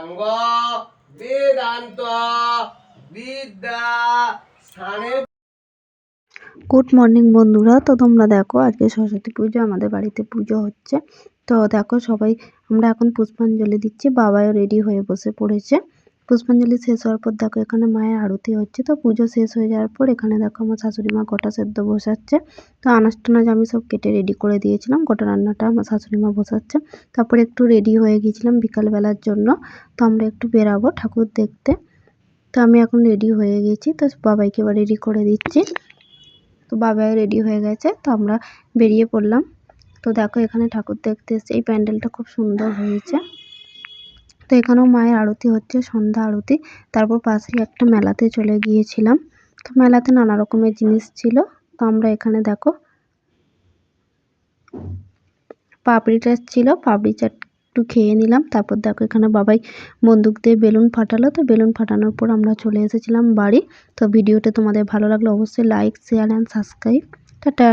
সাঙ্গ বেদান্ত বিদ্যা স্থানে। গুড মর্নিং বন্ধুরা। তো তোমরা দেখো আজকে সরস্বতী পুজো, আমাদের বাড়িতে পুজো হচ্ছে। তো দেখো সবাই আমরা এখন পুষ্পাঞ্জলি দিচ্ছি। বাবাও রেডি হয়ে বসে পড়েছে। পুষ্পাঞ্জলি শেষ হওয়ার পর দেখো এখানে মায়ের আরতি হচ্ছে। তো পুজো শেষ হয়ে যাওয়ার পর এখানে দেখো আমার শাশুড়ি মা গোটা সেদ্ধ বসাচ্ছে। তো আনাজ টানাজ আমি সব কেটে রেডি করে দিয়েছিলাম। গোটা রান্নাটা আমার শাশুড়ি মা বসাচ্ছে। তারপরে একটু রেডি হয়ে গিয়েছিলাম বিকালবেলার জন্য। তো আমরা একটু বেরাবো ঠাকুর দেখতে। তো আমি এখন রেডি হয়ে গেছি। তো বাবাইকে এবার রেডি করে দিচ্ছি। তো বাবাই রেডি হয়ে গেছে, তো আমরা বেরিয়ে পড়লাম। তো দেখো এখানে ঠাকুর দেখতে এসেছি। এই প্যান্ডেলটা খুব সুন্দর হয়েছে। তো এখানেও মায়ের আরতি হচ্ছে, সন্ধ্যা আরতি। তারপর পাশেই একটা মেলাতে চলে গিয়েছিলাম। তো মেলাতে নানা রকমের জিনিস ছিল। তো আমরা এখানে দেখো পাপড়ি চাট ছিল, পাপড়ি চাট একটু খেয়ে নিলাম। তারপর দেখো এখানে বাবাই বন্দুক দিয়ে বেলুন ফাটালো। তো বেলুন ফাটানোর পর আমরা চলে এসেছিলাম বাড়ি। তো ভিডিওটা তোমাদের ভালো লাগলে অবশ্যই like, share and subscribe. Tata.